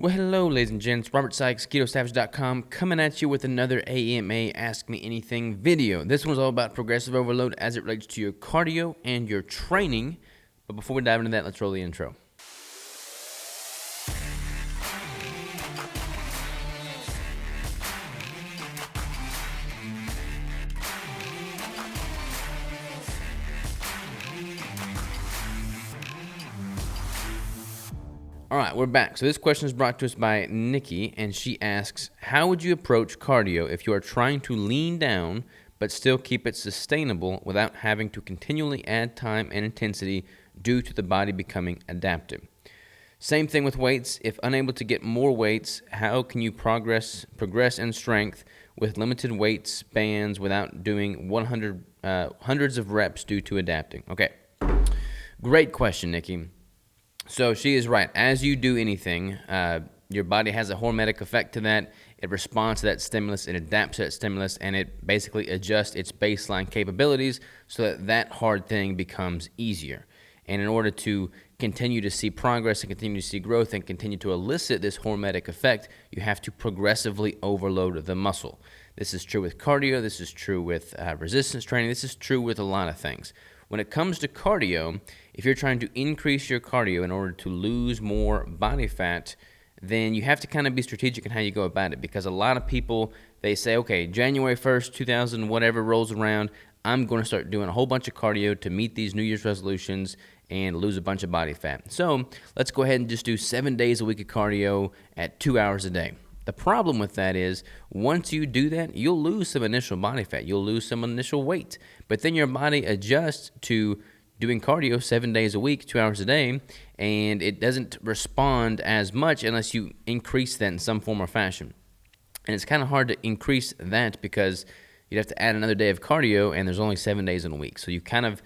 Well, hello, ladies and gents. Robert Sykes, KetoSavage.com, coming at you with another AMA Ask Me Anything video. This one's all about progressive overload as it relates to your cardio and your training. But before we dive into that, let's roll the intro. All right, we're back. So this question is brought to us by Nikki, and she asks, how would you approach cardio if you are trying to lean down but still keep it sustainable without having to continually add time and intensity due to the body becoming adaptive? Same thing with weights. If unable to get more weights, how can you progress in strength with limited weights bands without doing hundreds of reps due to adapting? Okay, great question, Nikki. So she is right. As you do anything, your body has a hormetic effect to that. It responds to that stimulus, it adapts to that stimulus, and it basically adjusts its baseline capabilities so that that hard thing becomes easier. And in order to continue to see progress and continue to see growth and continue to elicit this hormetic effect, you have to progressively overload the muscle. This is true with cardio. This is true with resistance training. This is true with a lot of things. When it comes to cardio, if you're trying to increase your cardio in order to lose more body fat, then you have to kind of be strategic in how you go about it, because a lot of people, they say, okay, January 1st, 2000, whatever rolls around, I'm going to start doing a whole bunch of cardio to meet these New Year's resolutions and lose a bunch of body fat. So let's go ahead and just do 7 days a week of cardio at 2 hours a day. The problem with that is once you do that, you'll lose some initial body fat. You'll lose some initial weight. But then your body adjusts to doing cardio 7 days a week, 2 hours a day, and it doesn't respond as much unless you increase that in some form or fashion. And it's kind of hard to increase that because you'd have to add another day of cardio, and there's only 7 days in a week. So you've kind of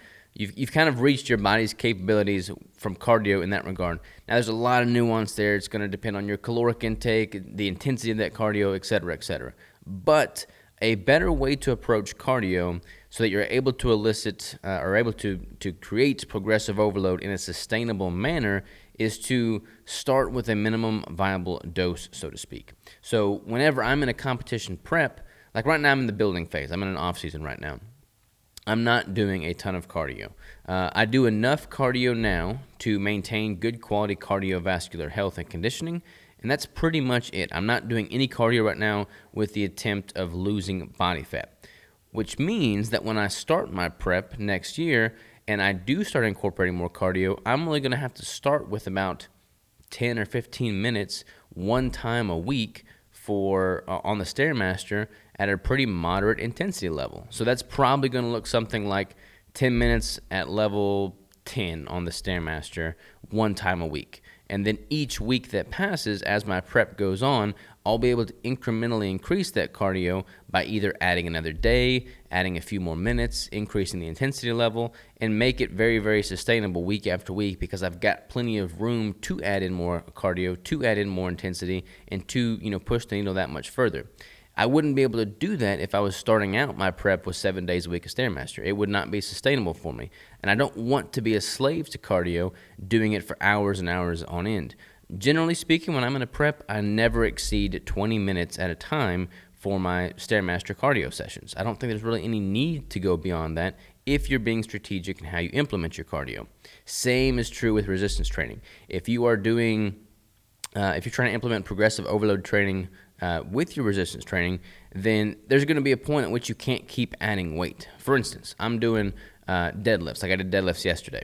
reached your body's capabilities from cardio in that regard. Now, there's a lot of nuance there. It's going to depend on your caloric intake, the intensity of that cardio, et cetera, et cetera. But a better way to approach cardio so that you're able to elicit or able to create progressive overload in a sustainable manner is to start with a minimum viable dose, so to speak. So whenever I'm in a competition prep, like right now I'm in the building phase. I'm in an off season right now. I'm not doing a ton of cardio. I do enough cardio now to maintain good quality cardiovascular health and conditioning, and that's pretty much it. I'm not doing any cardio right now with the attempt of losing body fat, which means that when I start my prep next year and I do start incorporating more cardio, I'm only going to have to start with about 10 or 15 minutes one time a week on the Stairmaster at a pretty moderate intensity level. So that's probably going to look something like 10 minutes at level 10 on the Stairmaster one time a week. And then each week that passes, as my prep goes on, I'll be able to incrementally increase that cardio by either adding another day, adding a few more minutes, increasing the intensity level, and make it very, very sustainable week after week, because I've got plenty of room to add in more cardio, to add in more intensity, and to push the needle that much further. I wouldn't be able to do that if I was starting out my prep with 7 days a week of Stairmaster. It would not be sustainable for me. And I don't want to be a slave to cardio, doing it for hours and hours on end. Generally speaking, when I'm in a prep, I never exceed 20 minutes at a time for my Stairmaster cardio sessions. I don't think there's really any need to go beyond that if you're being strategic in how you implement your cardio. Same is true with resistance training. If you're trying to implement progressive overload training with your resistance training, then there's going to be a point at which you can't keep adding weight. For instance, I'm doing deadlifts. Like I did deadlifts yesterday.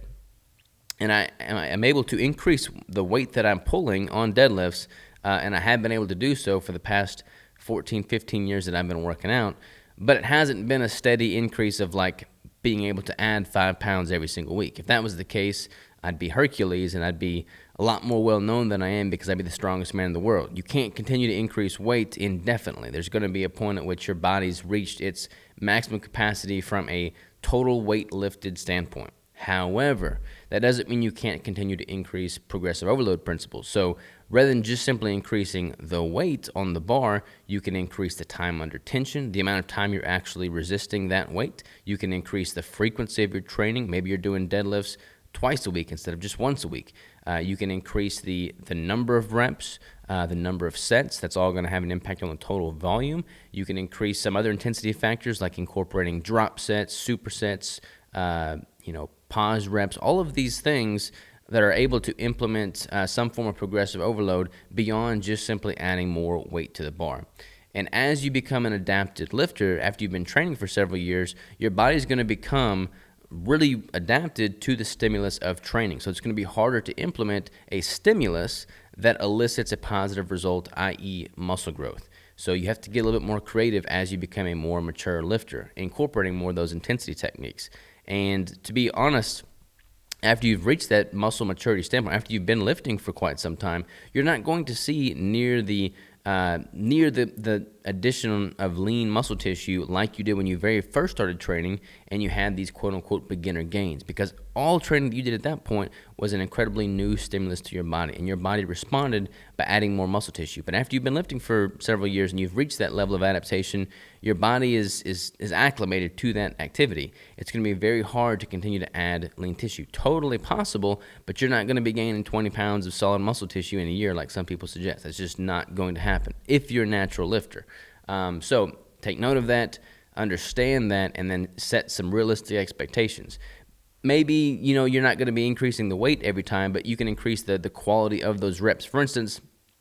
And I'm able to increase the weight that I'm pulling on deadlifts, and I have been able to do so for the past 14, 15 years that I've been working out. But it hasn't been a steady increase of like being able to add 5 pounds every single week. If that was the case, I'd be Hercules, and I'd be a lot more well-known than I am, because I'd be the strongest man in the world. You can't continue to increase weight indefinitely. There's going to be a point at which your body's reached its maximum capacity from a total weight lifted standpoint. However, that doesn't mean you can't continue to increase progressive overload principles. So rather than just simply increasing the weight on the bar, you can increase the time under tension, the amount of time you're actually resisting that weight. You can increase the frequency of your training. Maybe you're doing deadlifts twice a week instead of just once a week. You can increase the number of reps the number of sets. That's all going to have an impact on the total volume. You can increase some other intensity factors like incorporating drop sets, supersets, pause reps, all of these things that are able to implement some form of progressive overload beyond just simply adding more weight to the bar. And as you become an adapted lifter, after you've been training for several years, your body's going to become really adapted to the stimulus of training. So it's going to be harder to implement a stimulus that elicits a positive result, i.e. muscle growth. So you have to get a little bit more creative as you become a more mature lifter, incorporating more of those intensity techniques. And to be honest, after you've reached that muscle maturity standpoint, after you've been lifting for quite some time, you're not going to see near the addition of lean muscle tissue like you did when you very first started training and you had these quote-unquote beginner gains, because all training that you did at that point was an incredibly new stimulus to your body, and your body responded by adding more muscle tissue. But after you've been lifting for several years and you've reached that level of adaptation, your body is acclimated to that activity. It's going to be very hard to continue to add lean tissue. Totally possible, but you're not going to be gaining 20 pounds of solid muscle tissue in a year like some people suggest. That's just not going to happen if you're a natural lifter. So take note of that, understand that, and then set some realistic expectations. Maybe, you're not going to be increasing the weight every time, but you can increase the quality of those reps. For instance,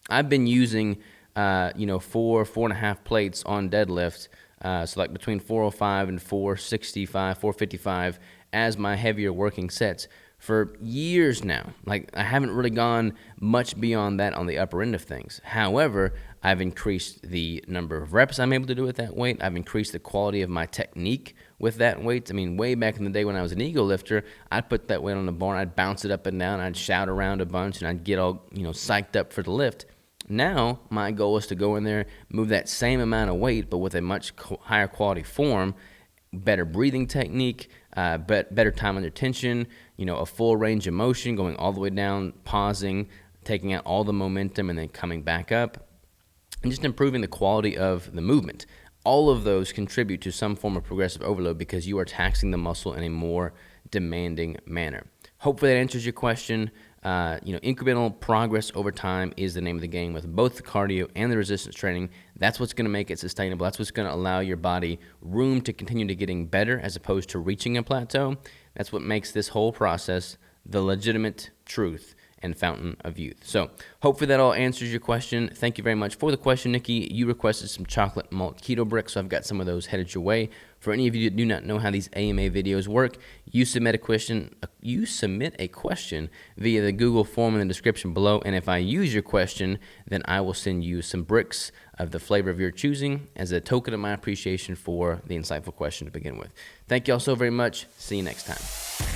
I've been using, 4.5 plates on deadlift, so like between 405 and 465, 455 as my heavier working sets for years now. Like, I haven't really gone much beyond that on the upper end of things. However, I've increased the number of reps I'm able to do with that weight. I've increased the quality of my technique with that weight. I mean, way back in the day when I was an ego lifter, I'd put that weight on the bar, and I'd bounce it up and down, I'd shout around a bunch, and I'd get all, psyched up for the lift. Now, my goal is to go in there, move that same amount of weight, but with a much higher quality form, better breathing technique, better time under tension, a full range of motion, going all the way down, pausing, taking out all the momentum, and then coming back up, and just improving the quality of the movement. All of those contribute to some form of progressive overload because you are taxing the muscle in a more demanding manner. Hopefully that answers your question. Incremental progress over time is the name of the game with both the cardio and the resistance training. That's what's going to make it sustainable. That's what's going to allow your body room to continue to getting better as opposed to reaching a plateau. That's what makes this whole process the legitimate truth and fountain of youth. So hopefully that all answers your question. Thank you very much for the question, Nikki. You requested some chocolate malt keto bricks, so I've got some of those headed your way. For any of you that do not know how these AMA videos work, you submit a question via the Google form in the description below, and if I use your question, then I will send you some bricks of the flavor of your choosing as a token of my appreciation for the insightful question to begin with. Thank you all so very much. See you next time.